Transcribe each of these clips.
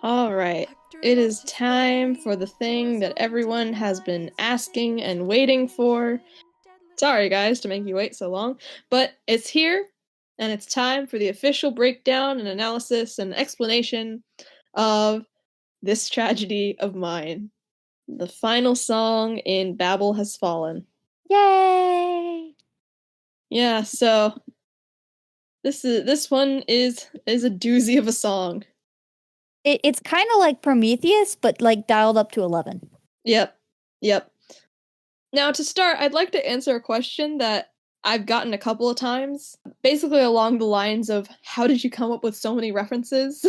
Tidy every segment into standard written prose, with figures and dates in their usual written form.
All right. It is time for the thing that everyone has been asking and waiting for. Sorry, guys, to make you wait so long, but it's here, and it's time for the official breakdown and analysis and explanation of this tragedy of mine. The final song in Babel Has Fallen. Yay! Yeah, so this one is a doozy of a song. It's kind of like Prometheus, but like dialed up to 11. Yep. Now, to start, I'd like to answer a question that I've gotten a couple of times, basically along the lines of, how did you come up with so many references?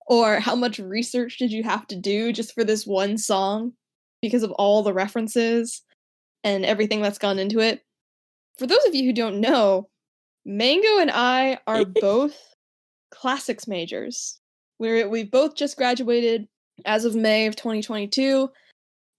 Or how much research did you have to do just for this one song because of all the references and everything that's gone into it? For those of you who don't know, Mango and I are both classics majors. We've both just graduated as of May of 2022,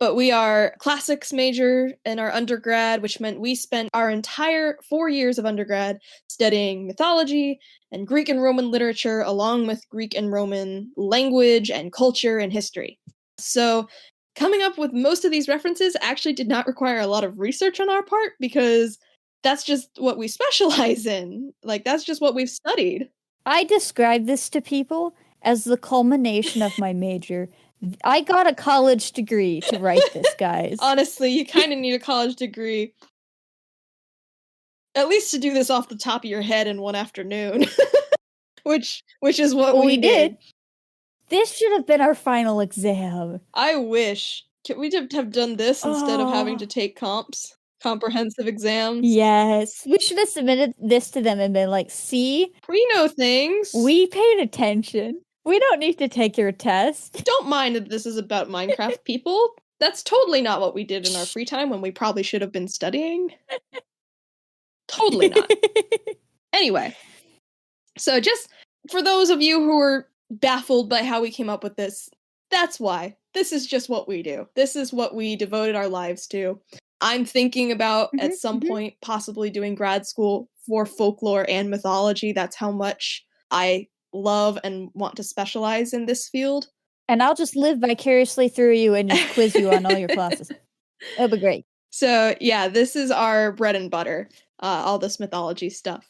but we are classics major in our undergrad, which meant we spent our entire 4 years of undergrad studying mythology and Greek and Roman literature, along with Greek and Roman language and culture and history. So coming up with most of these references actually did not require a lot of research on our part, because that's just what we specialize in. Like, that's just what we've studied. I describe this to people as the culmination of my major. I got a college degree to write this, guys. Honestly, you kind of need a college degree. At least to do this off the top of your head in one afternoon. which is what we did. This should have been our final exam. I wish. Could we have done this instead of having to take comprehensive exams? Yes. We should have submitted this to them and been like, see? We know things. We paid attention. We don't need to take your test. Don't mind that this is about Minecraft, people. That's totally not what we did in our free time when we probably should have been studying. Totally not. Anyway, so just for those of you who are baffled by how we came up with this, that's why. This is just what we do. This is what we devoted our lives to. I'm thinking about, at some point, possibly doing grad school for folklore and mythology. That's how much I love and want to specialize in this field. And I'll just live vicariously through you and just quiz you on all your classes. It'll be great. So, yeah, this is our bread and butter, all this mythology stuff.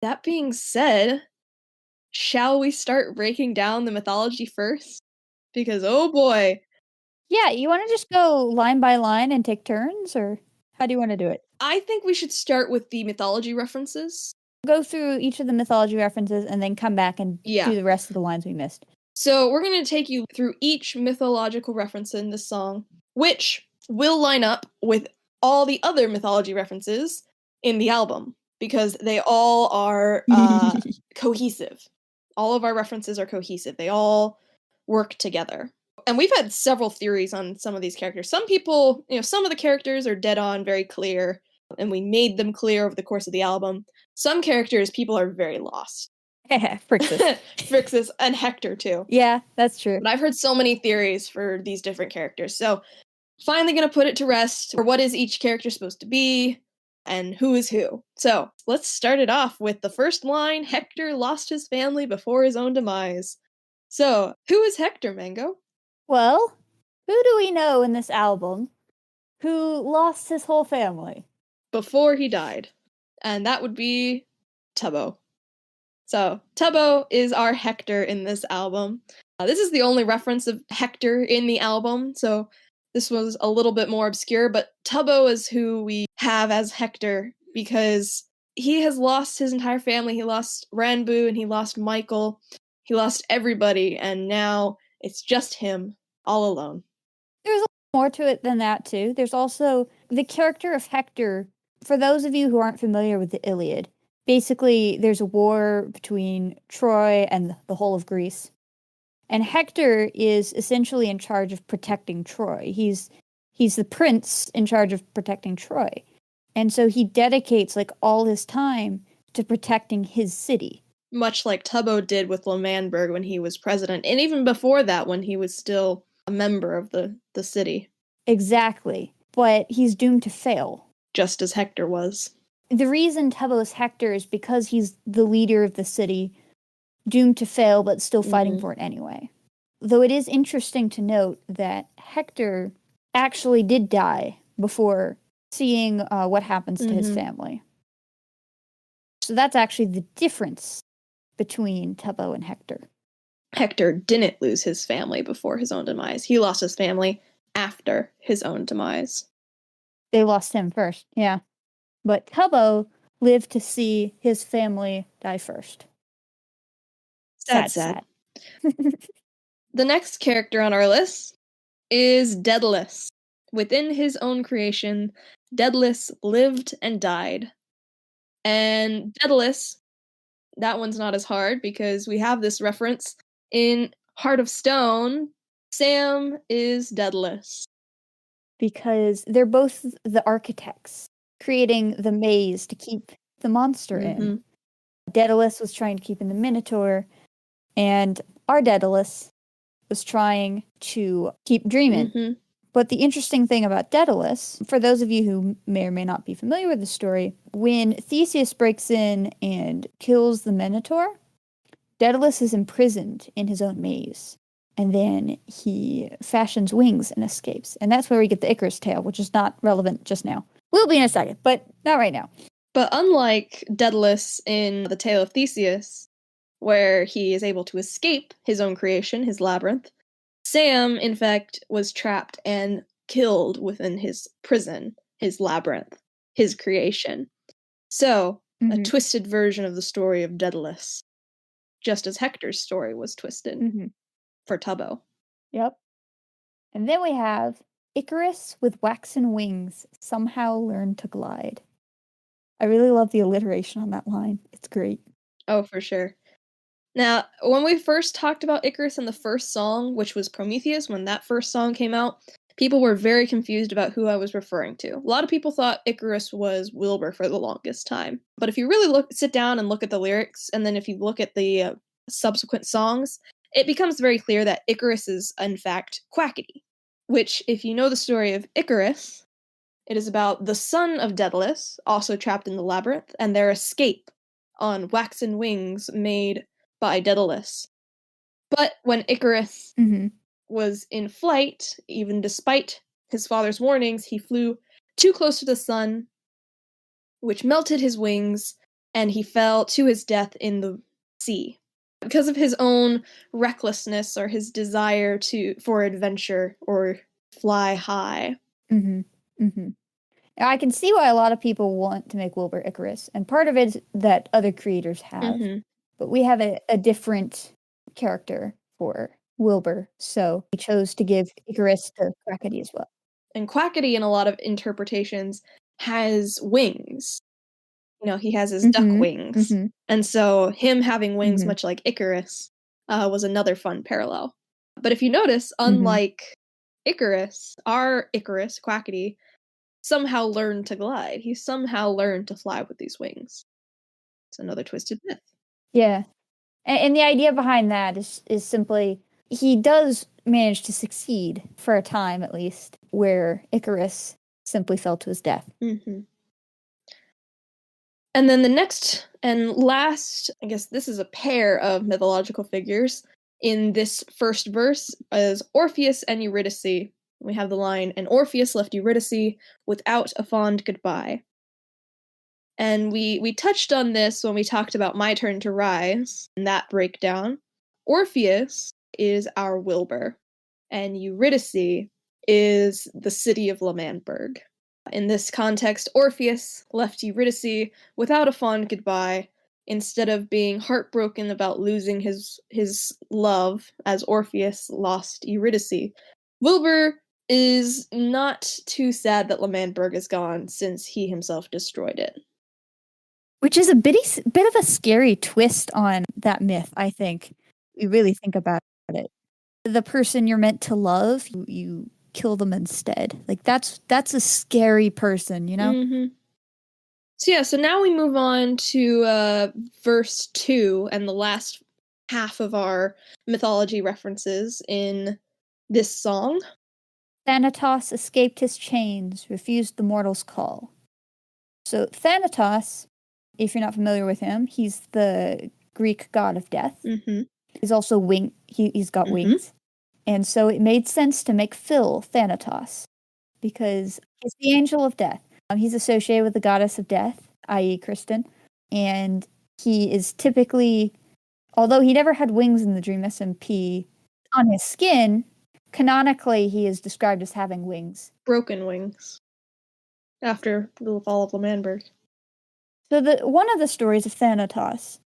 That being said, shall we start breaking down the mythology first? Because, oh boy. Yeah, you want to just go line by line and take turns, or how do you want to do it? I think we should start with the mythology references. Go through each of the mythology references and then come back and do the rest of the lines we missed. So we're going to take you through each mythological reference in this song, which will line up with all the other mythology references in the album, because they all are cohesive. All of our references are cohesive. They all work together. And we've had several theories on some of these characters. Some people, some of the characters are dead on, very clear, and we made them clear over the course of the album. Some characters, people are very lost. Phrixus. Phrixus and Hector, too. Yeah, that's true. But I've heard so many theories for these different characters. So finally going to put it to rest for what is each character supposed to be and who is who. So let's start it off with the first line: Hector lost his family before his own demise. So who is Hector, Mango? Well, who do we know in this album who lost his whole family? Before he died. And that would be Tubbo. So Tubbo is our Hector in this album. This is the only reference of Hector in the album, so this was a little bit more obscure, but Tubbo is who we have as Hector because he has lost his entire family. He lost Ranbu and he lost Michael. He lost everybody, and now it's just him, all alone. There's a lot more to it than that, too. There's also the character of Hector. For those of you who aren't familiar with the Iliad, basically there's a war between Troy and the whole of Greece. And Hector is essentially in charge of protecting Troy. He's the prince in charge of protecting Troy. And so he dedicates all his time to protecting his city. Much like Tubbo did with L'Manberg when he was president, and even before that when he was still a member of the city. Exactly. But he's doomed to fail. Just as Hector was. The reason Tubbo is Hector is because he's the leader of the city, doomed to fail, but still fighting for it anyway. Though it is interesting to note that Hector actually did die before seeing what happens to his family. So that's actually the difference between Tubbo and Hector. Hector didn't lose his family before his own demise. He lost his family after his own demise. They lost him first, yeah. But Tubbo lived to see his family die first. Sad. The next character on our list is Daedalus. Within his own creation, Daedalus lived and died. And Daedalus, that one's not as hard because we have this reference in Heart of Stone. Sam is Daedalus. Because they're both the architects creating the maze to keep the monster in. Daedalus was trying to keep in the Minotaur, and our Daedalus was trying to keep dreaming. But the interesting thing about Daedalus, for those of you who may or may not be familiar with the story, when Theseus breaks in and kills the Minotaur, Daedalus is imprisoned in his own maze. And then he fashions wings and escapes. And that's where we get the Icarus tale, which is not relevant just now. Will be in a second, but not right now. But unlike Daedalus in the Tale of Theseus, where he is able to escape his own creation, his labyrinth, Sam, in fact, was trapped and killed within his prison, his labyrinth, his creation. So, a twisted version of the story of Daedalus, just as Hector's story was twisted for Tubbo. Yep. And then we have Icarus with waxen wings somehow learned to glide. I really love the alliteration on that line. It's great. Oh, for sure. Now, when we first talked about Icarus in the first song, which was Prometheus, when that first song came out, people were very confused about who I was referring to. A lot of people thought Icarus was Wilbur for the longest time. But if you really sit down and look at the lyrics, and then if you look at the subsequent songs, it becomes very clear that Icarus is, in fact, Quackity. Which, if you know the story of Icarus, it is about the son of Daedalus, also trapped in the labyrinth, and their escape on waxen wings made by Daedalus. But when Icarus was in flight, even despite his father's warnings, he flew too close to the sun, which melted his wings, and he fell to his death in the sea. Because of his own recklessness or his desire for adventure or fly high. Now, I can see why a lot of people want to make Wilbur Icarus, and part of it is that other creators have. But we have a different character for Wilbur, so we chose to give Icarus to Quackity as well. And Quackity, in a lot of interpretations, has wings. You know, he has his duck wings. And so him having wings, much like Icarus, was another fun parallel. But if you notice, unlike Icarus, our Icarus, Quackity, somehow learned to glide. He somehow learned to fly with these wings. It's another twisted myth. Yeah. And the idea behind that is simply, he does manage to succeed, for a time at least, where Icarus simply fell to his death. And then the next and last, I guess this is a pair of mythological figures in this first verse, is Orpheus and Eurydice. We have the line, and Orpheus left Eurydice without a fond goodbye. And we touched on this when we talked about My Turn to Rise, and that breakdown. Orpheus is our Wilbur, and Eurydice is the city of L'Manberg. In this context, Orpheus left Eurydice without a fond goodbye, instead of being heartbroken about losing his love, as Orpheus lost Eurydice. Wilbur is not too sad that L'Manberg is gone, since he himself destroyed it. Which is a bit of a scary twist on that myth, I think. You really think about it. The person you're meant to love, you kill them instead. Like, that's a scary person, you know? So now we move on to verse 2 and the last half of our mythology references in this song. Thanatos escaped his chains, refused the mortal's call. So Thanatos, if you're not familiar with him, he's the Greek god of death. He's also he's got wings. And so it made sense to make Phil Thanatos, because he's the angel of death. He's associated with the goddess of death, i.e. Kristen, and he is typically, although he never had wings in the Dream SMP, on his skin, canonically he is described as having wings. Broken wings. After the fall of L'Manberg. So one of the stories of Thanatos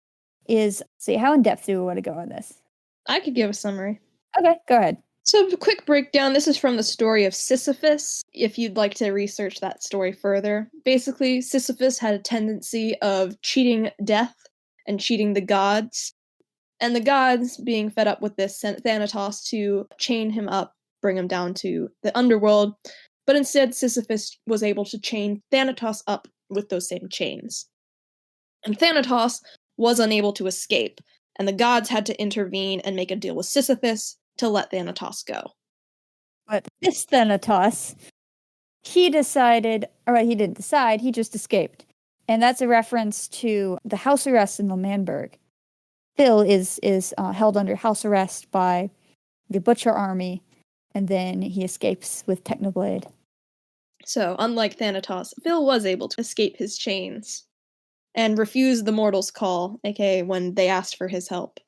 is, see, how in depth do we want to go on this? I could give a summary. Okay, go ahead. So, a quick breakdown. This is from the story of Sisyphus, if you'd like to research that story further. Basically, Sisyphus had a tendency of cheating death and cheating the gods, and the gods, being fed up with this, sent Thanatos to chain him up, bring him down to the underworld, but instead Sisyphus was able to chain Thanatos up with those same chains. And Thanatos was unable to escape, and the gods had to intervene and make a deal with Sisyphus to let Thanatos go. But this Thanatos, he decided, or he didn't decide, he just escaped. And that's a reference to the house arrest in L'Manberg. Phil is held under house arrest by the Butcher Army, and then he escapes with Technoblade. So, unlike Thanatos, Phil was able to escape his chains and refuse the mortals' call, aka when they asked for his help.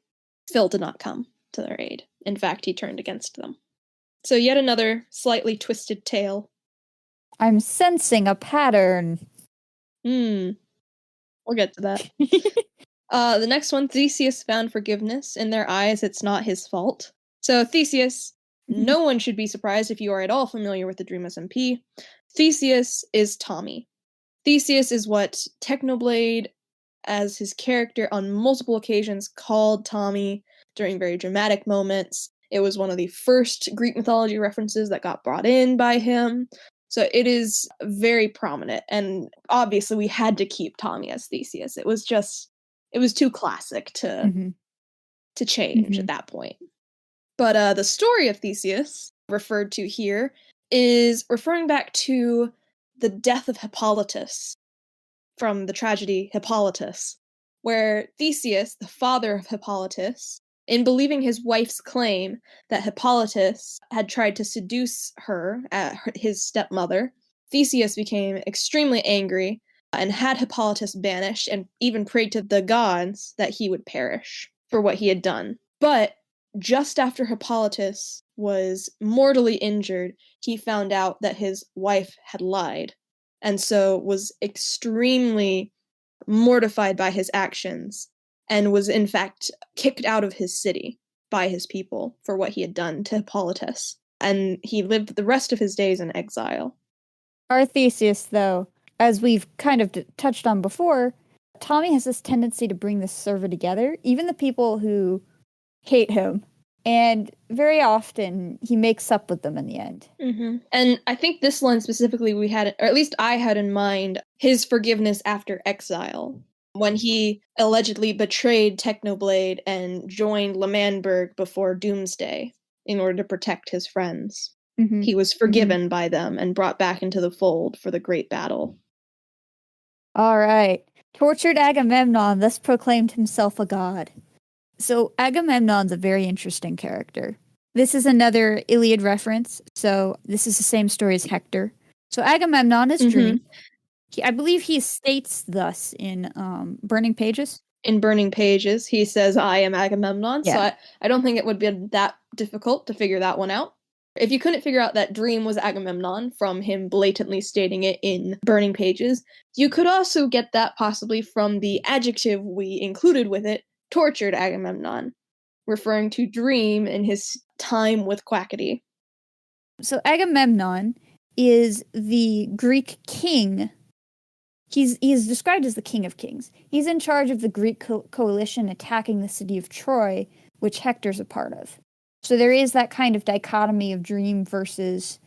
Phil did not come to their aid. In fact, he turned against them. So yet another slightly twisted tale. I'm sensing a pattern. We'll get to that. The next one, Theseus found forgiveness. In their eyes, it's not his fault. So Theseus, no one should be surprised if you are at all familiar with the Dream SMP. Theseus is Tommy. Theseus is what Technoblade, as his character on multiple occasions, called Tommy during very dramatic moments. It was one of the first Greek mythology references that got brought in by him. So it is very prominent, and obviously we had to keep Tommy as Theseus. It was too classic to change at that point. But the story of Theseus, referred to here, is referring back to the death of Hippolytus from the tragedy Hippolytus, where Theseus, the father of Hippolytus, in believing his wife's claim that Hippolytus had tried to seduce her, his stepmother, Theseus became extremely angry and had Hippolytus banished and even prayed to the gods that he would perish for what he had done. But just after Hippolytus was mortally injured, he found out that his wife had lied, and so was extremely mortified by his actions, and was in fact kicked out of his city by his people for what he had done to Hippolytus, and he lived the rest of his days in exile. Our Theseus, though, as we've kind of touched on before, Tommy has this tendency to bring the server together, even the people who hate him, and very often he makes up with them in the end. And I think this line specifically we had, or at least I had in mind, his forgiveness after exile, when he allegedly betrayed Technoblade and joined L'Manberg before Doomsday in order to protect his friends. He was forgiven by them and brought back into the fold for the great battle. All right. Tortured Agamemnon thus proclaimed himself a god. So Agamemnon's a very interesting character. This is another Iliad reference, so this is the same story as Hector. So Agamemnon is Dream. I believe he states thus in Burning Pages. In Burning Pages, he says, I am Agamemnon, so I don't think it would be that difficult to figure that one out. If you couldn't figure out that Dream was Agamemnon from him blatantly stating it in Burning Pages, you could also get that possibly from the adjective we included with it, tortured Agamemnon, referring to Dream in his time with Quackity. So Agamemnon is the Greek king. He is described as the king of kings. He's in charge of the Greek coalition attacking the city of Troy, which Hector's a part of. So there is that kind of dichotomy of Dream versus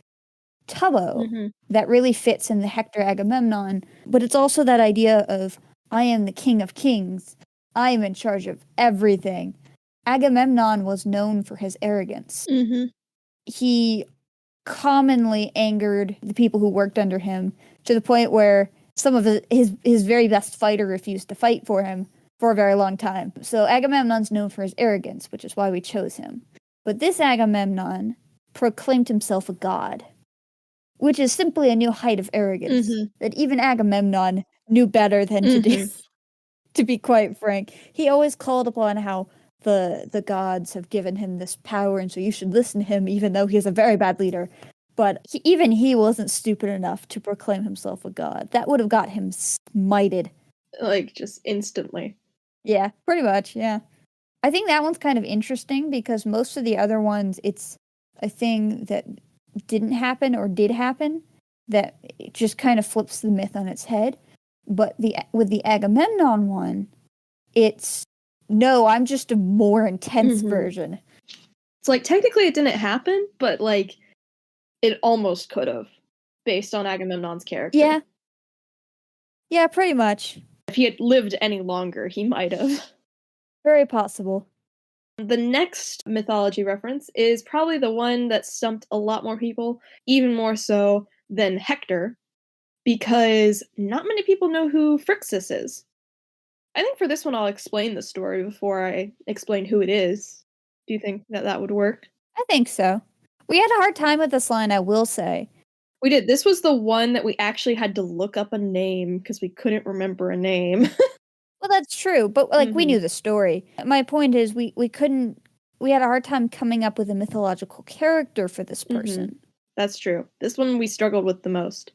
Tubbo that really fits in the Hector Agamemnon, but it's also that idea of, I am the king of kings. I am in charge of everything. Agamemnon was known for his arrogance. He commonly angered the people who worked under him to the point where some of his very best fighter refused to fight for him for a very long time. So Agamemnon's known for his arrogance, which is why we chose him. But this Agamemnon proclaimed himself a god, which is simply a new height of arrogance that even Agamemnon knew better than to do, to be quite frank. He always called upon how the gods have given him this power, and so you should listen to him, even though he is a very bad leader. But even he wasn't stupid enough to proclaim himself a god. That would have got him smited. Like, just instantly. Yeah, pretty much, yeah. I think that one's kind of interesting because most of the other ones, it's a thing that didn't happen or did happen that it just kind of flips the myth on its head. But with the Agamemnon one, it's, no, I'm just a more intense version. It's like, technically it didn't happen, but, like, it almost could have, based on Agamemnon's character. Yeah. Yeah, pretty much. If he had lived any longer, he might have. Very possible. The next mythology reference is probably the one that stumped a lot more people, even more so than Hector, because not many people know who Phrixus is. I think for this one I'll explain the story before I explain who it is. Do you think that would work? I think so. We had a hard time with this line, I will say. We did. This was the one that we actually had to look up a name because we couldn't remember a name. Well, that's true, but like we knew the story. My point is we had a hard time coming up with a mythological character for this person. That's true. This one we struggled with the most.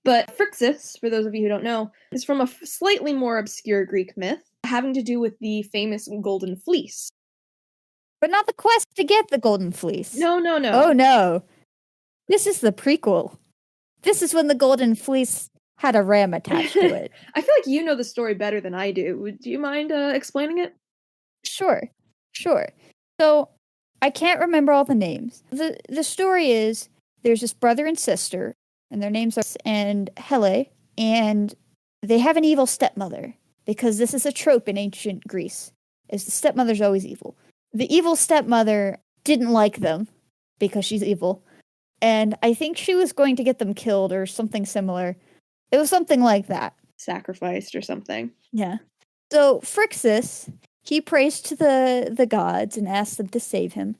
But Phrixus, for those of you who don't know, is from a slightly more obscure Greek myth having to do with the famous Golden Fleece. But not the quest to get the Golden Fleece. No. Oh, no. This is the prequel. This is when the Golden Fleece had a ram attached to it. I feel like you know the story better than I do. Would you mind explaining it? Sure. So, I can't remember all the names. The story is, there's this brother and sister, and their names are and Hele, and they have an evil stepmother, because this is a trope in ancient Greece, is the stepmother's always evil. The evil stepmother didn't like them, because she's evil, and I think she was going to get them killed, or something similar. It was something like that. Sacrificed or something. Yeah. So, Phrixus, he prays to the gods and asked them to save him.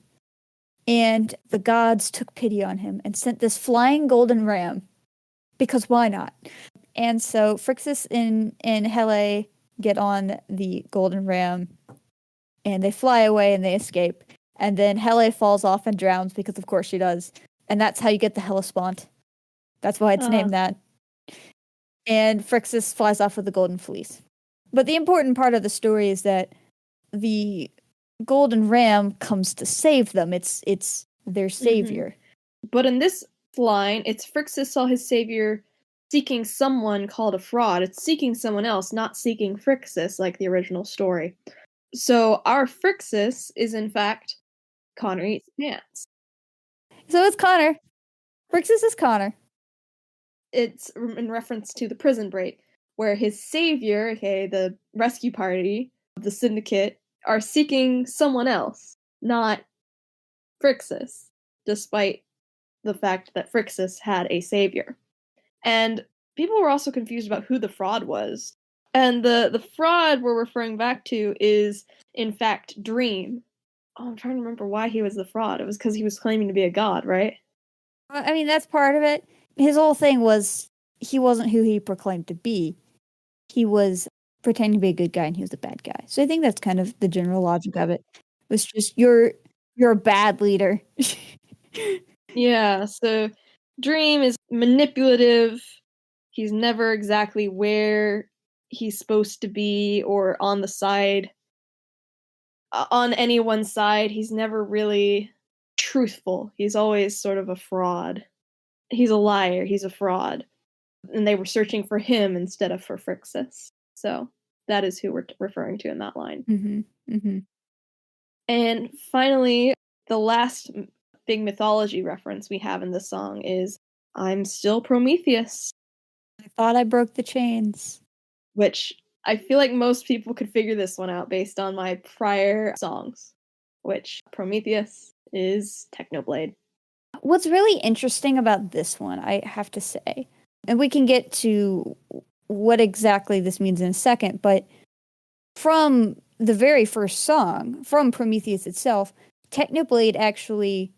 And the gods took pity on him and sent this flying golden ram. Because why not? And so Phrixus and Hele get on the golden ram. And they fly away and they escape. And then Hele falls off and drowns because of course she does. And that's how you get the Hellespont. That's why it's named that. And Phrixus flies off with the golden fleece. But the important part of the story is that the golden ram comes to save them. It's their savior. But in this line, it's Phrixus saw his savior seeking someone called a fraud. It's seeking someone else, not seeking Phrixus like the original story. So our Phrixus is in fact Connor Eats Pants. So it's Connor. Phrixus is Connor. It's in reference to the prison break, where his savior, aka the rescue party of the syndicate, are seeking someone else, not Phrixus, despite the fact that Phrixus had a savior. And people were also confused about who the fraud was. And the fraud we're referring back to is, in fact, Dream. Oh, I'm trying to remember why he was the fraud. It was because he was claiming to be a god, right? I mean, that's part of it. His whole thing was he wasn't who he proclaimed to be. He was pretending to be a good guy and he was a bad guy. So I think that's kind of the general logic of it. It was just, you're a bad leader. Yeah, so Dream is manipulative. He's never exactly where he's supposed to be or on the side. On anyone's side, he's never really truthful. He's always sort of a fraud. He's a liar, he's a fraud. And they were searching for him instead of for Phrixus. So that is who we're referring to in that line. And finally, the last big mythology reference we have in this song is I'm Still Prometheus. I thought I broke the chains. Which I feel like most people could figure this one out based on my prior songs, which Prometheus is Technoblade. What's really interesting about this one, I have to say, and we can get to what exactly this means in a second, but from the very first song, from Prometheus itself, Technoblade actually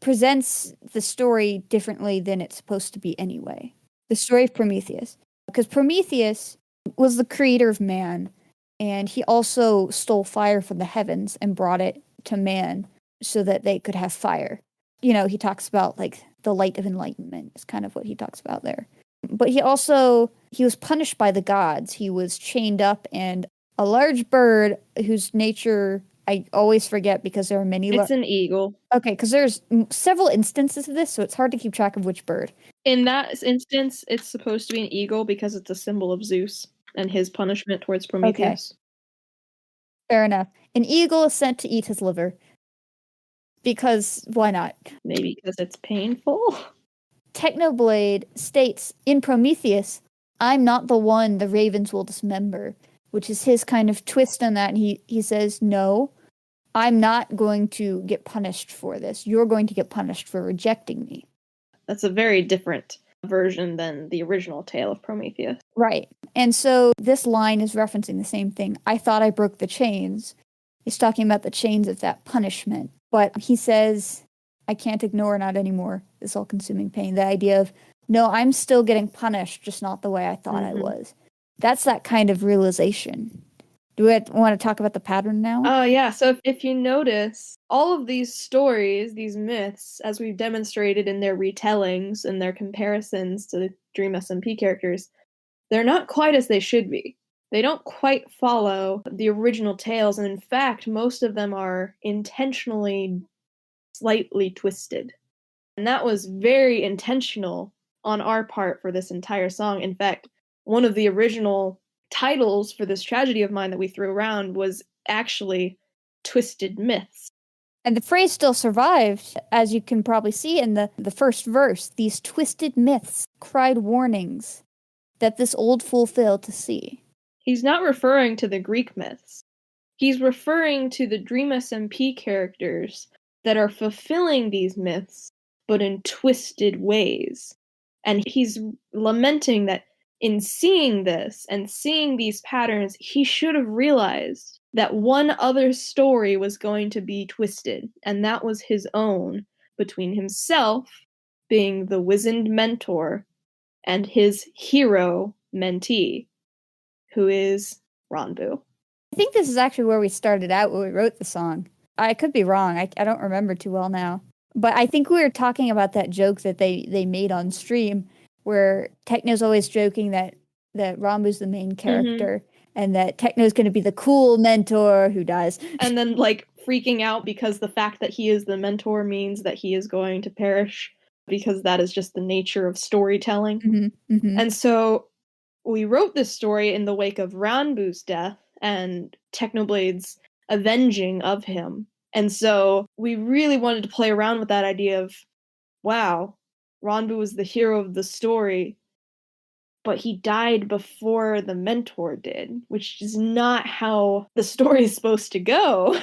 presents the story differently than it's supposed to be anyway. The story of Prometheus. Because Prometheus was the creator of man, and he also stole fire from the heavens and brought it to man so that they could have fire. You know, he talks about like the light of enlightenment is kind of what he talks about there. But he was punished by the gods. He was chained up, and a large bird whose nature I always forget because there are many. It's an eagle. Okay, because there's several instances of this, so it's hard to keep track of which bird. In that instance, it's supposed to be an eagle because it's a symbol of Zeus and his punishment towards Prometheus. Okay. Fair enough. An eagle is sent to eat his liver. Because why not? Maybe because it's painful? Technoblade states in Prometheus, I'm not the one the ravens will dismember, which is his kind of twist on that. And he says, no, I'm not going to get punished for this. You're going to get punished for rejecting me. That's a very different version than the original tale of Prometheus. Right. And so this line is referencing the same thing. I thought I broke the chains. He's talking about the chains of that punishment. But he says, I can't ignore, not anymore, this all-consuming pain. The idea of, no, I'm still getting punished, just not the way I thought I was. That's that kind of realization. Do we want to talk about the pattern now? Yeah. So if you notice, all of these stories, these myths, as we've demonstrated in their retellings and their comparisons to the Dream SMP characters, they're not quite as they should be. They don't quite follow the original tales, and in fact, most of them are intentionally slightly twisted. And that was very intentional on our part for this entire song. In fact, one of the original titles for this tragedy of mine that we threw around was actually Twisted Myths. And the phrase still survived, as you can probably see in the first verse. These twisted myths cried warnings that this old fool failed to see. He's not referring to the Greek myths. He's referring to the Dream SMP characters that are fulfilling these myths, but in twisted ways. And he's lamenting that in seeing this and seeing these patterns, he should have realized that one other story was going to be twisted, and that was his own, between himself being the wizened mentor and his hero mentee, who is Ranbu. I think this is actually where we started out when we wrote the song. I could be wrong. I don't remember too well now. But I think we were talking about that joke that they made on stream, where Techno's always joking that Ranbu's the main character, and that Techno's going to be the cool mentor who dies. And then, like, freaking out because the fact that he is the mentor means that he is going to perish, because that is just the nature of storytelling. And so we wrote this story in the wake of Ranbu's death and Technoblade's avenging of him. And so we really wanted to play around with that idea of, wow, Ranbu was the hero of the story, but he died before the mentor did, which is not how the story is supposed to go.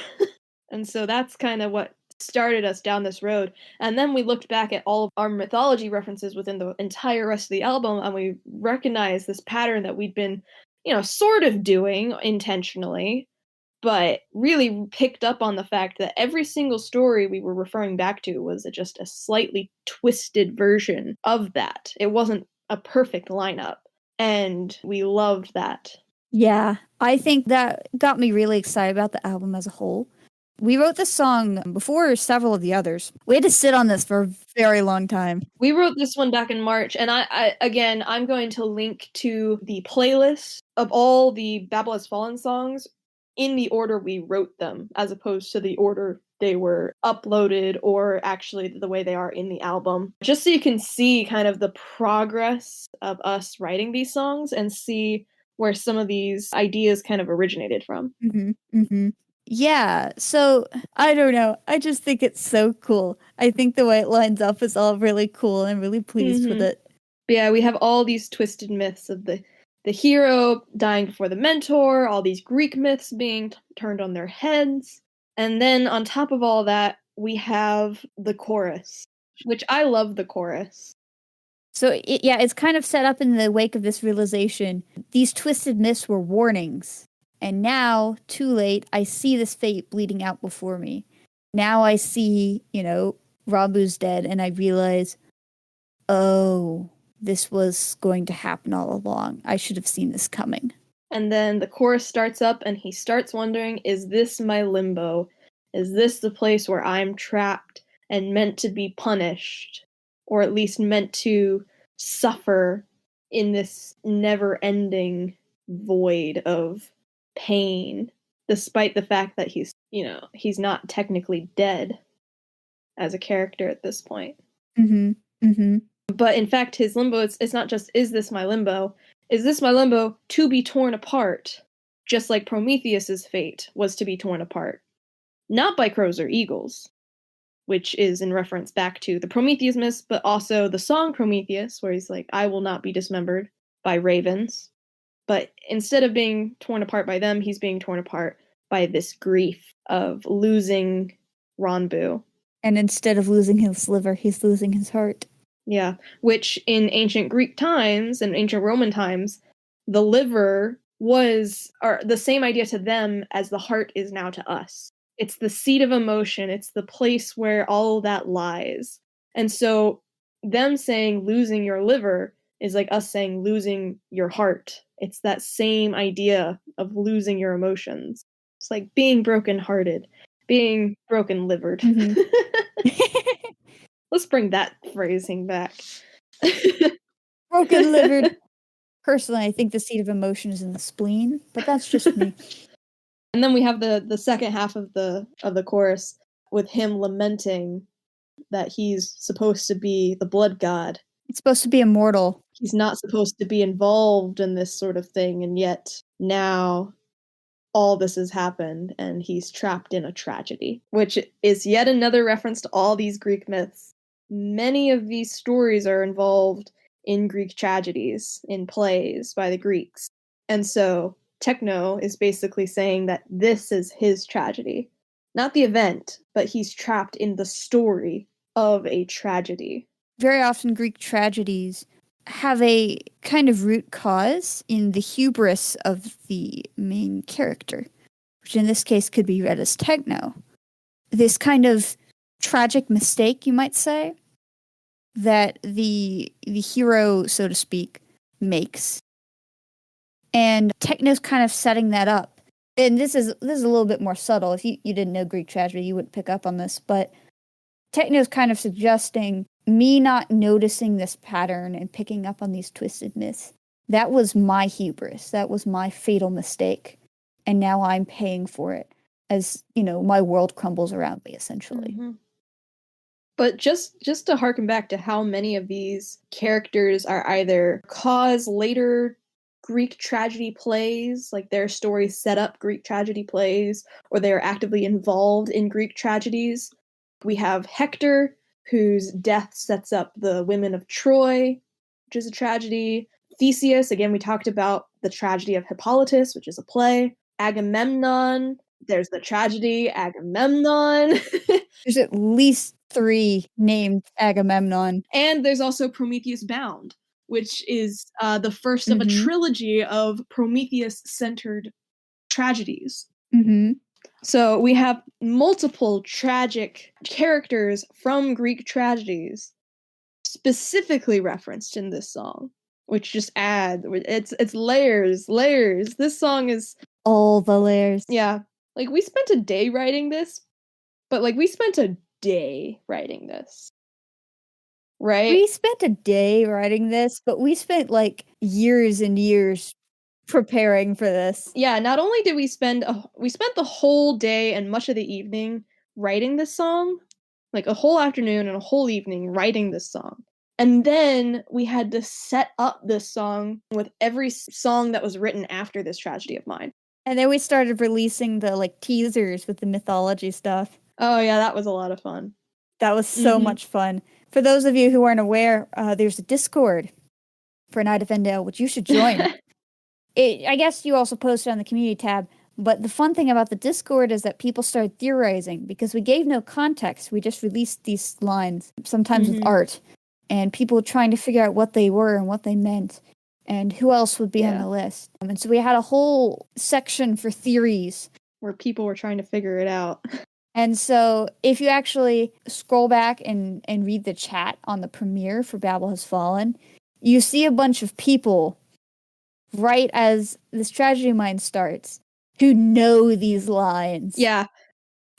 And so that's kind of what started us down this road. And then we looked back at all of our mythology references within the entire rest of the album, and we recognized this pattern that we'd been, sort of doing intentionally, but really picked up on the fact that every single story we were referring back to was just a slightly twisted version of that. It wasn't a perfect lineup, and we loved that. Yeah, I think that got me really excited about the album as a whole. We wrote this song before several of the others. We had to sit on this for a very long time. We wrote this one back in March, and I'm going to link to the playlist of all the Babel Has Fallen songs in the order we wrote them, as opposed to the order they were uploaded or actually the way they are in the album. Just so you can see kind of the progress of us writing these songs and see where some of these ideas kind of originated from. Yeah, so I don't know. I just think it's so cool. I think the way it lines up is all really cool, and I'm really pleased with it. Yeah, we have all these twisted myths of the hero dying before the mentor, all these Greek myths being turned on their heads. And then on top of all that, we have the chorus, which I love the chorus. So it's kind of set up in the wake of this realization. These twisted myths were warnings. And now, too late, I see this fate bleeding out before me. Now I see, Rabu's dead, and I realize, oh, this was going to happen all along. I should have seen this coming. And then the chorus starts up, and he starts wondering, is this my limbo? Is this the place where I'm trapped and meant to be punished? Or at least meant to suffer in this never-ending void of pain, despite the fact that he's not technically dead as a character at this point. Mm-hmm. Mm-hmm. But in fact, his limbo, it's not just, is this my limbo? Is this my limbo to be torn apart? Just like Prometheus's fate was to be torn apart. Not by crows or eagles, which is in reference back to the Prometheus myths, but also the song Prometheus, where he's like, I will not be dismembered by ravens. But instead of being torn apart by them, he's being torn apart by this grief of losing Ronbu. And instead of losing his liver, he's losing his heart. Yeah, which in ancient Greek times and ancient Roman times, the liver was the same idea to them as the heart is now to us. It's the seat of emotion. It's the place where all that lies. And so them saying losing your liver is like us saying losing your heart. It's that same idea of losing your emotions. It's like being brokenhearted, being broken-livered. Mm-hmm. Let's bring that phrasing back. Broken-livered. Personally, I think the seat of emotion is in the spleen, but that's just me. And then we have the second half of the chorus with him lamenting that he's supposed to be the blood god. It's supposed to be immortal. He's not supposed to be involved in this sort of thing, and yet now all this has happened and he's trapped in a tragedy, which is yet another reference to all these Greek myths. Many of these stories are involved in Greek tragedies, in plays by the Greeks. And so Techno is basically saying that this is his tragedy. Not the event, but he's trapped in the story of a tragedy. Very often Greek tragedies have a kind of root cause in the hubris of the main character, which in this case could be read as Techno. This kind of tragic mistake, you might say, that the hero, so to speak, makes. And Techno's kind of setting that up. And this is a little bit more subtle. If you didn't know Greek tragedy, you wouldn't pick up on this, but Techno's kind of suggesting me not noticing this pattern and picking up on these twisted myths. That was my hubris. That was my fatal mistake. And now I'm paying for it as, my world crumbles around me, essentially. Mm-hmm. But just to harken back to how many of these characters are either cause later Greek tragedy plays, like their stories set up Greek tragedy plays, or they are actively involved in Greek tragedies. We have Hector, whose death sets up the women of Troy, which is a tragedy. Theseus, again, we talked about the tragedy of Hippolytus, which is a play. Agamemnon, there's the tragedy Agamemnon. There's at least 3 named Agamemnon. And there's also Prometheus Bound, which is the first of a trilogy of Prometheus-centered tragedies. Mm-hmm. So we have multiple tragic characters from Greek tragedies specifically referenced in this song, which just it's layers. This song is all the layers. Yeah. Like, we spent a day writing this, but we spent a day writing this. Right? We spent a day writing this, but we spent years and years preparing for this. Yeah, not only did we spent the whole day and much of the evening writing this song, a whole afternoon and a whole evening writing this song. And then we had to set up this song with every song that was written after this tragedy of mine. And then we started releasing the teasers with the mythology stuff. Oh yeah, that was a lot of fun. That was so much fun. For those of you who aren't aware, there's a Discord for Night of Endale, which you should join. I guess you also post it on the community tab, but the fun thing about the Discord is that people started theorizing because we gave no context. We just released these lines, sometimes with art, and people were trying to figure out what they were and what they meant and who else would be on the list. And so we had a whole section for theories. Where people were trying to figure it out. And so if you actually scroll back and read the chat on the premiere for Babel Has Fallen, you see a bunch of people right as this tragedy mine starts who know these lines. Yeah.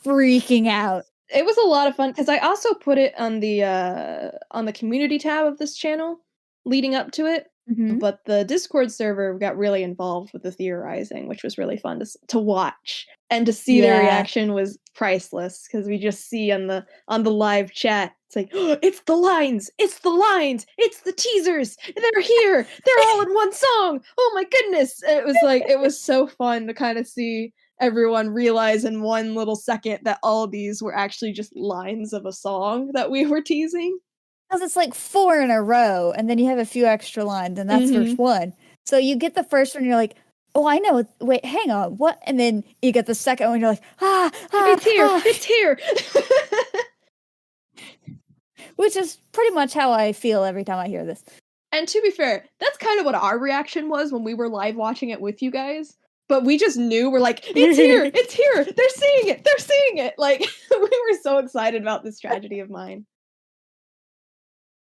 Freaking out. It was a lot of fun because I also put it on the community tab of this channel leading up to it. Mhm. But the Discord server got really involved with the theorizing, which was really fun to watch, and to see their Yeah. reaction was priceless because we just see on the live chat, it's like, oh, it's the lines, it's the teasers, they're here, they're all in one song. Oh my goodness! It was like it was so fun to kind of see everyone realize in one little second that all of these were actually just lines of a song that we were teasing. Because it's like 4 in a row, and then you have a few extra lines, and that's verse 1. So you get the first one, and you're like, oh, I know. Wait, hang on. What? And then you get the second one, and you're like, it's here, it's here. Which is pretty much how I feel every time I hear this. And to be fair, that's kind of what our reaction was when we were live watching it with you guys. But we just knew, we're like, it's here, it's here, they're seeing it. Like, we were so excited about this tragedy of mine.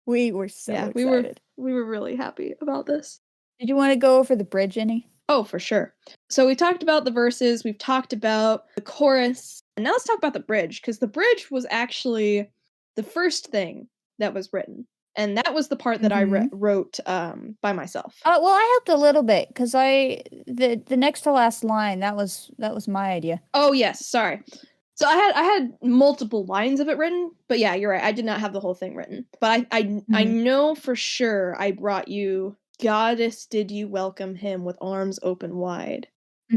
We were so excited. We were really happy about this. Did you want to go over the bridge any? Oh, for sure. So we talked about the verses, we've talked about the chorus, and now let's talk about the bridge, because the bridge was actually the first thing that was written. And that was the part that I wrote by myself. Well, I helped a little bit because the next to last line that was my idea. Oh yes, sorry. So I had multiple lines of it written, but yeah, you're right. I did not have the whole thing written, but I know for sure I brought you. Goddess, did you welcome him with arms open wide?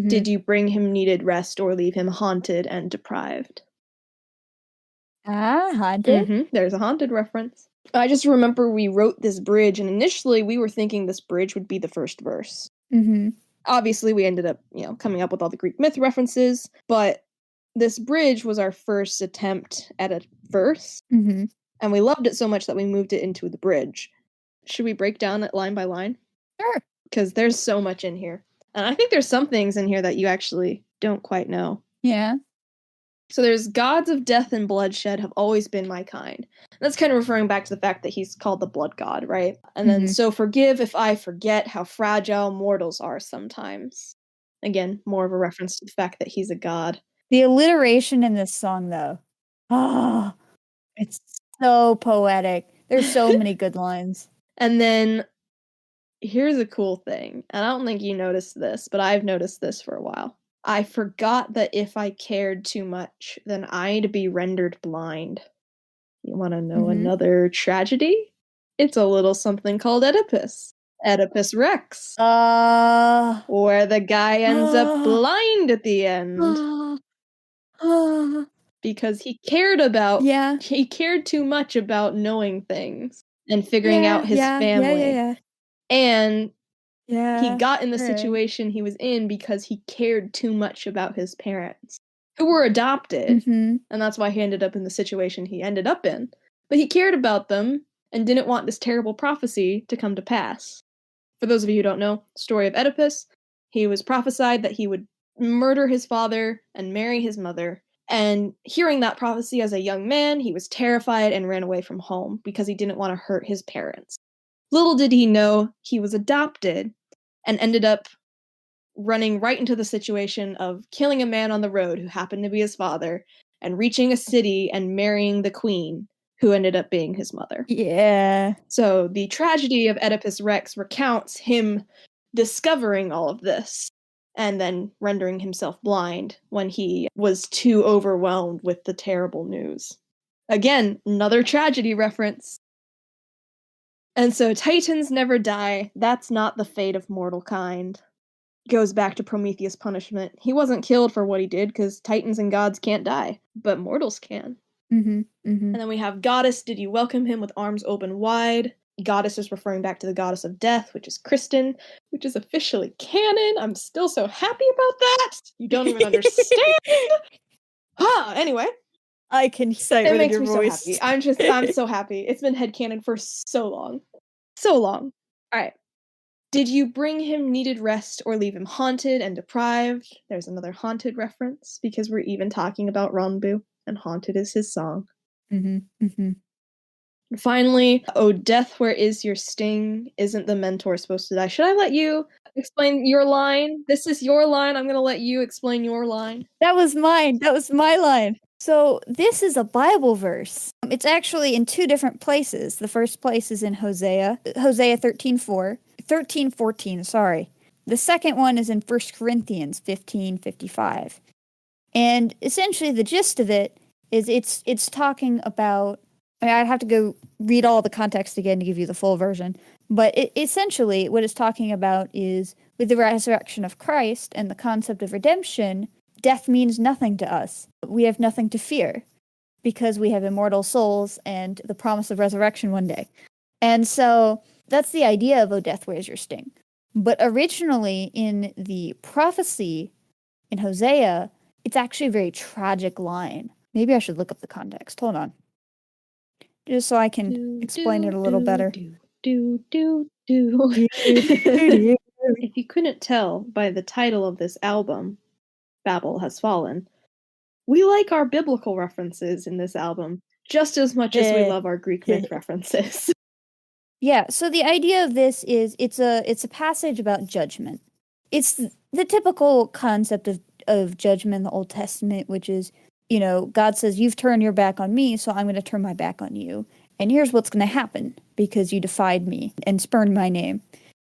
Did you bring him needed rest or leave him haunted and deprived? Haunted? There's a haunted reference. I just remember we wrote this bridge, and initially we were thinking this bridge would be the first verse. Obviously, we ended up, coming up with all the Greek myth references, but this bridge was our first attempt at a verse, and we loved it so much that we moved it into the bridge. Should we break down it line by line? Sure. Because there's so much in here. And I think there's some things in here that you actually don't quite know. Yeah. So there's gods of death and bloodshed have always been my kind. That's kind of referring back to the fact that he's called the blood god, right? And then, so forgive if I forget how fragile mortals are sometimes. Again, more of a reference to the fact that he's a god. The alliteration in this song, though. Oh, it's so poetic. There's so many good lines. And then, here's a cool thing. And I don't think you noticed this, but I've noticed this for a while. I forgot that if I cared too much, then I'd be rendered blind. You want to know another tragedy? It's a little something called Oedipus. Oedipus Rex. Where the guy ends up blind at the end. Because he cared too much about knowing things and figuring out his family. And he got in the situation he was in because he cared too much about his parents, who were adopted, and that's why he ended up in the situation he ended up in. But he cared about them and didn't want this terrible prophecy to come to pass. For those of you who don't know, story of Oedipus, he was prophesied that he would murder his father and marry his mother. And hearing that prophecy as a young man, he was terrified and ran away from home because he didn't want to hurt his parents. Little did he know he was adopted and ended up running right into the situation of killing a man on the road who happened to be his father and reaching a city and marrying the queen, who ended up being his mother. Yeah. So the tragedy of Oedipus Rex recounts him discovering all of this and then rendering himself blind when he was too overwhelmed with the terrible news. Again, another tragedy reference. And so Titans never die. That's not the fate of mortal kind. Goes back to Prometheus' punishment. He wasn't killed for what he did because Titans and gods can't die, but mortals can. And then we have Goddess, did you welcome him with arms open wide? Goddess is referring back to the goddess of death, which is Kristen, which is officially canon. I'm still so happy about that. You don't even understand. Anyway. I can say it makes me voice. So happy. I'm so happy. It's been headcanon for so long. So long. Alright. Did you bring him needed rest or leave him haunted and deprived? There's another haunted reference because we're even talking about Ranbu. and haunted is his song. Mm-hmm. Mm-hmm. Finally, oh death, where is your sting? Isn't the mentor supposed to die? Should I let you explain your line? This is your line. I'm gonna let you explain your line. That was mine. That was my line. So this is a Bible verse. It's actually in two different places. The first place is in Hosea 13:4. 13:14, sorry. The second one is in 1 Corinthians 15:55. And essentially the gist of it is it's talking about, I'd have to go read all the context again to give you the full version, but essentially what it's talking about is with the resurrection of Christ and the concept of redemption, death means nothing to us. We have nothing to fear because we have immortal souls and the promise of resurrection one day. And so that's the idea of, oh, death, where's your sting? But originally in the prophecy in Hosea, it's actually a very tragic line. Maybe I should look up the context. Hold on. Just so I can explain it a little better. If you couldn't tell by the title of this album, Babel Has Fallen, we like our biblical references in this album just as much as we love our Greek myth references. Yeah, so the idea of this is it's a passage about judgment. It's the typical concept of judgment in the Old Testament, which is, God says, you've turned your back on me, so I'm going to turn my back on you. And here's what's going to happen because you defied me and spurned my name.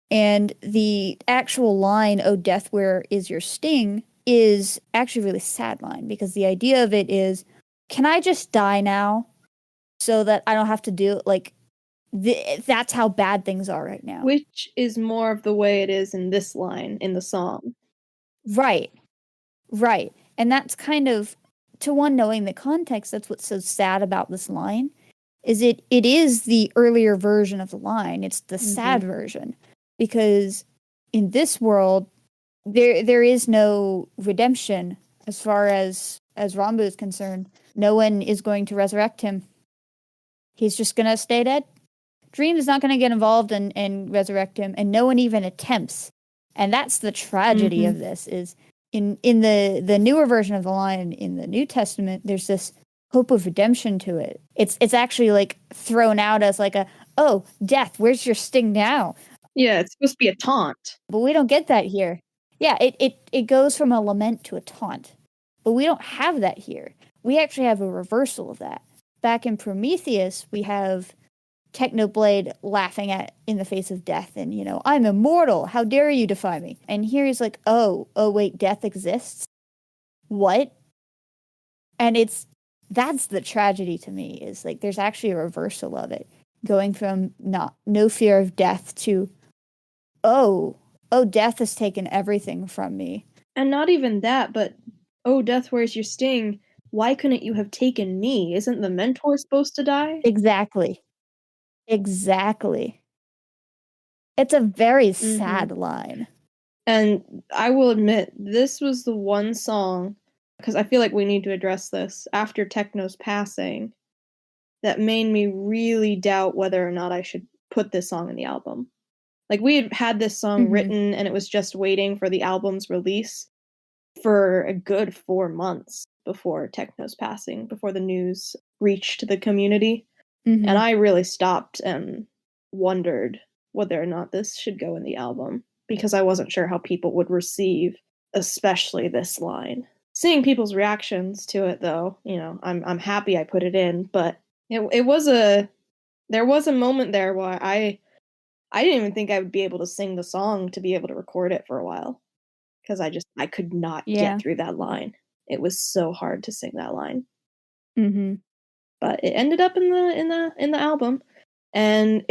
And the actual line, oh, death, where is your sting, is actually a really sad line because the idea of it is, can I just die now so that I don't have to do it? That's how bad things are right now. Which is more of the way it is in this line in the song. Right. And that's kind of, to one knowing the context, that's what's so sad about this line, is it is the earlier version of the line. It's the sad version. Because in this world, there is no redemption as far as Rambo is concerned. No one is going to resurrect him. He's just going to stay dead. Dream is not going to get involved and resurrect him, and no one even attempts. And that's the tragedy of this, is in the newer version of the line in the New Testament, there's this hope of redemption to it. It's actually like thrown out as like oh, death, where's your sting now? Yeah, it's supposed to be a taunt. But we don't get that here. Yeah, it goes from a lament to a taunt. But we don't have that here. We actually have a reversal of that. Back in Prometheus, we have Technoblade laughing in the face of death and, I'm immortal. How dare you defy me? And here he's like, oh, wait, death exists? What? And that's the tragedy to me, is like there's actually a reversal of it. Going from no fear of death to, oh, death has taken everything from me. And not even that, but, oh, death, where's your sting? Why couldn't you have taken me? Isn't the mentor supposed to die? Exactly. It's a very sad line. And I will admit, this was the one song, because I feel like we need to address this, after Techno's passing, that made me really doubt whether or not I should put this song in the album. Like, we had this song written, and it was just waiting for the album's release for a good 4 months before Techno's passing, before the news reached the community. And I really stopped and wondered whether or not this should go in the album, because I wasn't sure how people would receive, especially this line. Seeing people's reactions to it, though, I'm happy I put it in, but there was a moment there where I didn't even think I would be able to sing the song to be able to record it for a while, because I could not get through that line. It was so hard to sing that line. But it ended up in the album, and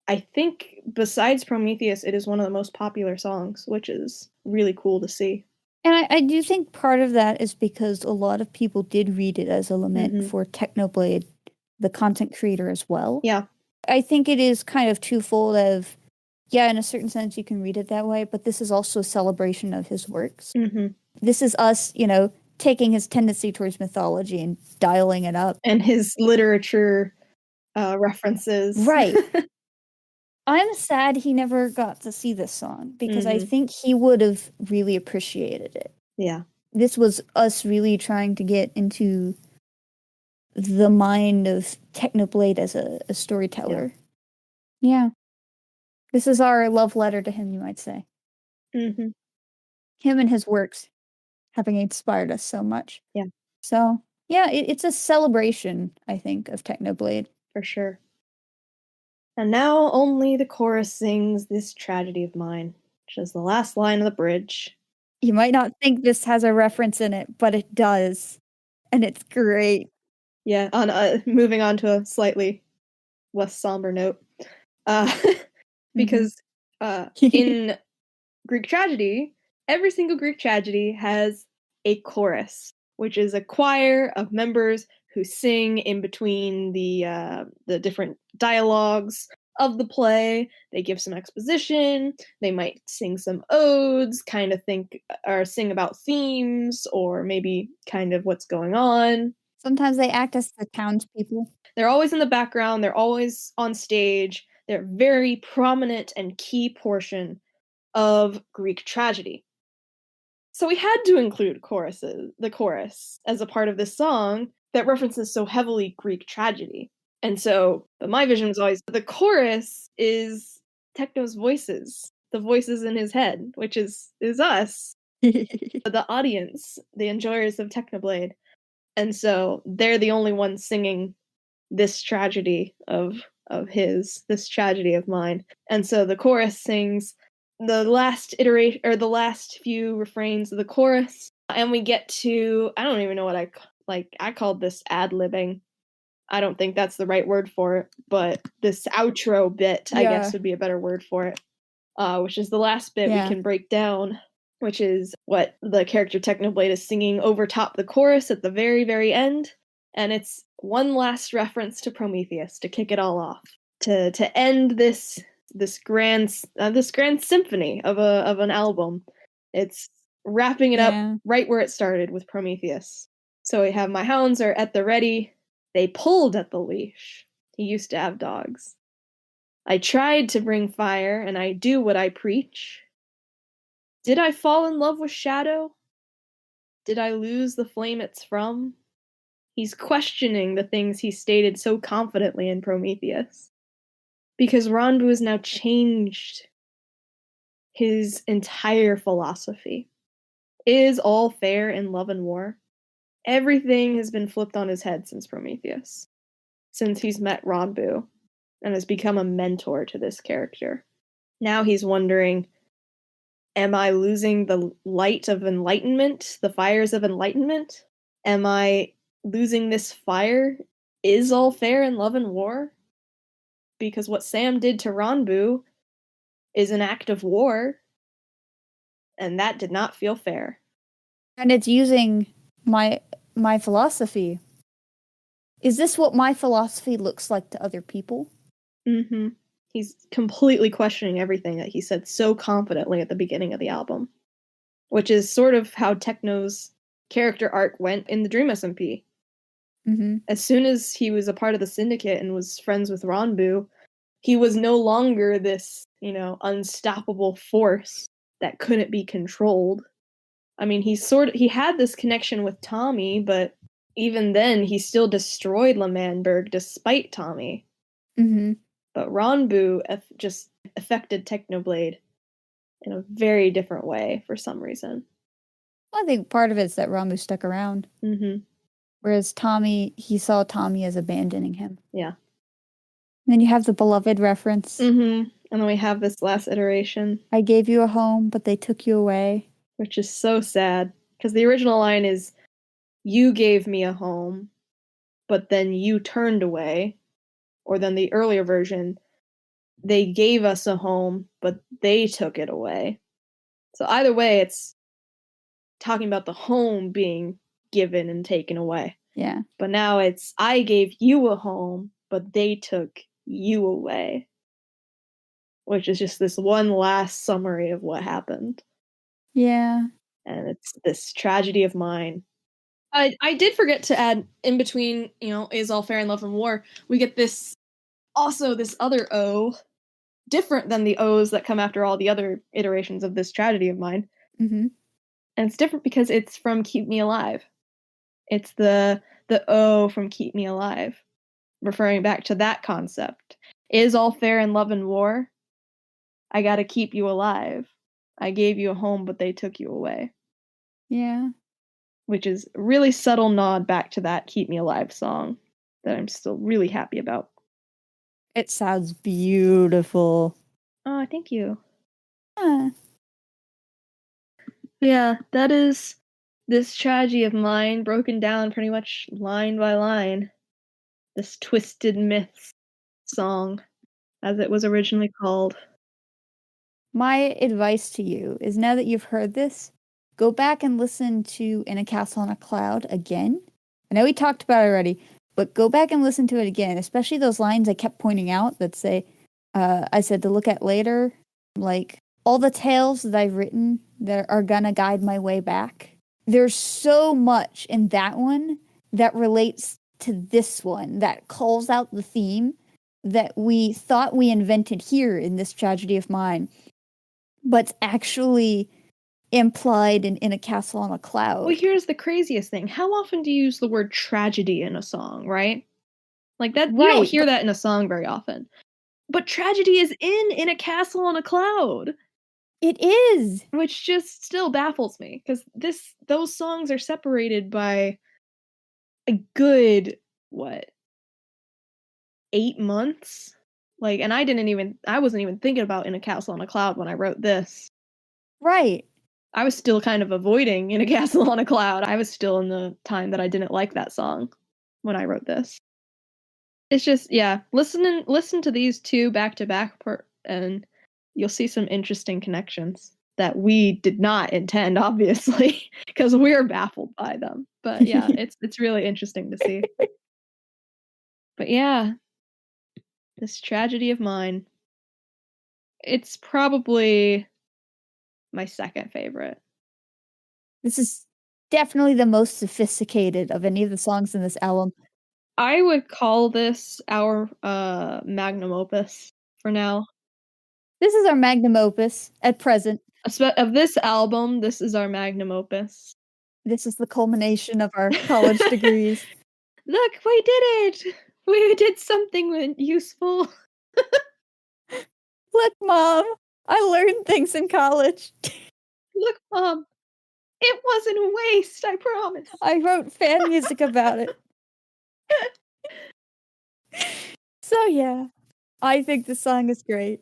I think besides Prometheus, it is one of the most popular songs, which is really cool to see. And I do think part of that is because a lot of people did read it as a lament for Technoblade, the content creator, as well. Yeah. I think it is kind of twofold of, yeah, in a certain sense you can read it that way, but this is also a celebration of his works. This is us, taking his tendency towards mythology and dialing it up. And his literature references. Right. I'm sad he never got to see this song, because I think he would have really appreciated it. Yeah. This was us really trying to get into the mind of Technoblade as a storyteller. Yeah. This is our love letter to him, you might say. Mm-hmm. Him and his works having inspired us so much. Yeah. So, yeah, it's a celebration, I think, of Technoblade. For sure. And now only the chorus sings this tragedy of mine, which is the last line of the bridge. You might not think this has a reference in it, but it does. And it's great. Yeah, on moving on to a slightly less somber note. Because in Greek tragedy, every single Greek tragedy has a chorus, which is a choir of members who sing in between the different dialogues of the play. They give some exposition. They might sing some odes, kind of think or sing about themes, or maybe kind of what's going on. Sometimes they act as the townspeople. They're always in the background. They're always on stage. They're a very prominent and key portion of Greek tragedy. So we had to include the chorus, as a part of this song that references so heavily Greek tragedy. And so, but my vision was always the chorus is Techno's voices, the voices in his head, which is us, the audience, the enjoyers of Technoblade. And so they're the only ones singing this tragedy of his, this tragedy of mine. And so the chorus sings the last iteration, or the last few refrains of the chorus, and we get to, I don't even know what I called this ad-libbing. I don't think that's the right word for it, but this outro bit, I guess, would be a better word for it, which is the last bit we can break down, which is what the character Technoblade is singing over top the chorus at the very, very end. And it's one last reference to Prometheus to kick it all off, to end this grand symphony of an album. It's wrapping it up right where it started with Prometheus. So we have my hounds are at the ready. They pulled at the leash. He used to have dogs. I tried to bring fire, and I do what I preach. Did I fall in love with Shadow? Did I lose the flame it's from? He's questioning the things he stated so confidently in Prometheus. Because Ranbu has now changed his entire philosophy. Is all fair in love and war? Everything has been flipped on his head since Prometheus. Since he's met Ranbu and has become a mentor to this character. Now he's wondering, am I losing the light of enlightenment? The fires of enlightenment? Am I losing this fire? Is all fair in love and war? Because what Sam did to Ranbu is an act of war, and that did not feel fair. And it's using my philosophy. Is this what my philosophy looks like to other people? Mm-hmm. He's completely questioning everything that he said so confidently at the beginning of the album, which is sort of how Techno's character arc went in the Dream SMP. Mm-hmm. As soon as he was a part of the Syndicate and was friends with Ranbu, he was no longer this, unstoppable force that couldn't be controlled. I mean, he had this connection with Tommy, but even then, he still destroyed L'Manberg despite Tommy. Mm-hmm. But Ranbu just affected Technoblade in a very different way for some reason. I think part of it's that Ranbu stuck around. Mm-hmm. Whereas Tommy, he saw Tommy as abandoning him. Yeah. And then you have the beloved reference. Mm-hmm. And then we have this last iteration. I gave you a home, but they took you away. Which is so sad. Because the original line is, you gave me a home, but then you turned away. Or then the earlier version, they gave us a home, but they took it away. So either way, it's talking about the home being given and taken away. Yeah. But now it's, I gave you a home, but they took you away. Which is just this one last summary of what happened. Yeah. And it's this tragedy of mine. I did forget to add, in between, is all fair in love and war, we get this other O, different than the O's that come after all the other iterations of this tragedy of mine. Mm-hmm. And it's different because it's from Keep Me Alive. It's the the O from Keep Me Alive, referring back to that concept. Is all fair in love and war? I gotta keep you alive. I gave you a home, but they took you away. Yeah. Which is a really subtle nod back to that Keep Me Alive song that I'm still really happy about. It sounds beautiful. Oh, thank you. Huh. Yeah, that is this tragedy of mine broken down pretty much line by line. This Twisted Myths song, as it was originally called. My advice to you is now that you've heard this, go back and listen to In a Castle on a Cloud again. I know we talked about it already, but go back and listen to it again, especially those lines I kept pointing out that say, I said to look at later, like all the tales that I've written that are gonna guide my way back. There's so much in that one that relates to this one, that calls out the theme that we thought we invented here in this tragedy of mine, but's actually implied in a castle on a cloud. Well, here's the craziest thing. How often do you use the word tragedy in a song, right? Like that, you don't Right, hear that in a song very often. But tragedy is in a castle on a cloud. it is. Which just still baffles me, because those songs are separated by a good, what, 8 months? Like, and I wasn't even thinking about In a Castle on a Cloud when I wrote this. Right. I was still kind of avoiding In a Castle on a Cloud. I was still in the time that I didn't like that song when I wrote this. It's just, yeah, listen to these two back to back, and you'll see some interesting connections that we did not intend, obviously, because we're baffled by them. But yeah, it's really interesting to see. But yeah, this tragedy of mine. It's probably my second favorite. This is definitely the most sophisticated of any of the songs in this album. I would call this our magnum opus for now. This is our magnum opus at present. Of this album, this is our magnum opus. This is the culmination of our college degrees. Look, we did it! We did something useful. Look, Mom, I learned things in college. Look, Mom, it wasn't a waste, I promise. I wrote fan music about it. So yeah, I think the song is great.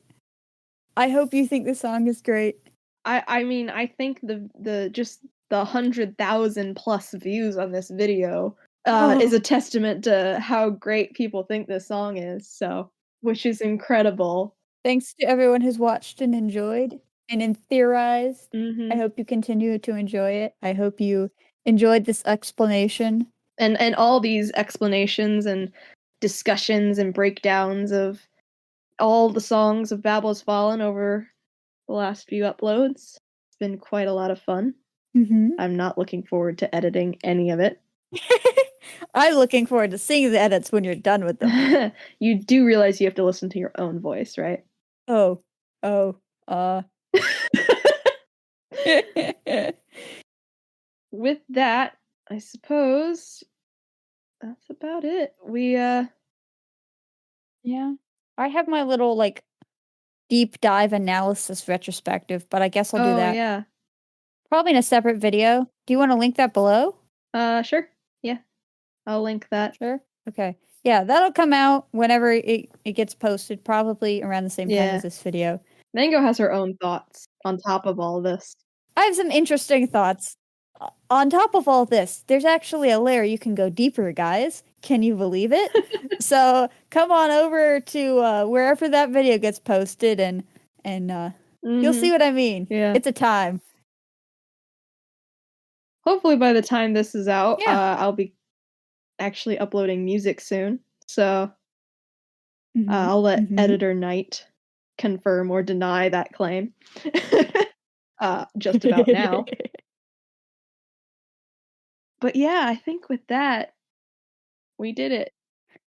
I hope you think the song is great. I mean, I think the just the 100,000 plus views on this video is a testament to how great people think this song is. So, which is incredible. Thanks to everyone who's watched and enjoyed and theorized. Mm-hmm. I hope you continue to enjoy it. I hope you enjoyed this explanation. And all these explanations and discussions and breakdowns of all the songs of Babel's Fallen over the last few uploads. It's been quite a lot of fun. Mm-hmm. I'm not looking forward to editing any of it. I'm looking forward to seeing the edits when you're done with them. You do realize you have to listen to your own voice, right? Oh. With that, I suppose that's about it. Yeah. I have my little deep dive analysis retrospective, but I guess I'll do that. Yeah. Probably in a separate video. Do you want to link that below? Sure. Yeah. I'll link that. Sure. Okay. Yeah, that'll come out whenever it gets posted, probably around the same time as this video. Mango has her own thoughts on top of all this. I have some interesting thoughts. On top of all this, there's actually a layer you can go deeper, guys. Can you believe it? So come on over to wherever that video gets posted and you'll see what I mean. Yeah. It's a time. Hopefully by the time this is out, I'll be actually uploading music soon. So I'll let Editor Knight confirm or deny that claim. Just about now. But yeah, I think with that, we did it.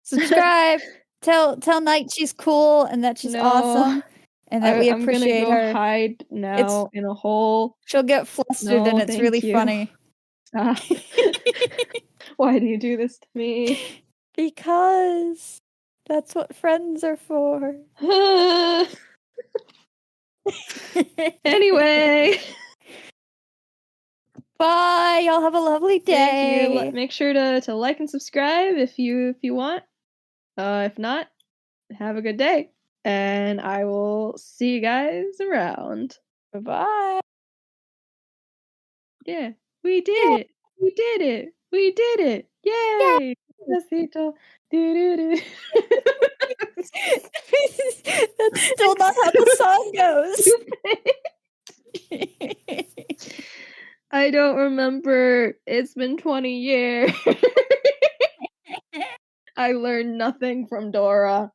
Subscribe. Tell Knight she's cool and that she's awesome. And that we appreciate I'm gonna her. Hide now in a hole. She'll get flustered and it's really funny. Why do you do this to me? Because that's what friends are for. Anyway. Bye. Y'all have a lovely day. Thank you. Make sure to like and subscribe if you want. If not, have a good day. And I will see you guys around. Bye. Yeah, we did it. We did it. We did it. Yay! Despacito. Do-do-do. That's still not how the song goes. I don't remember. It's been 20 years. I learned nothing from Dora.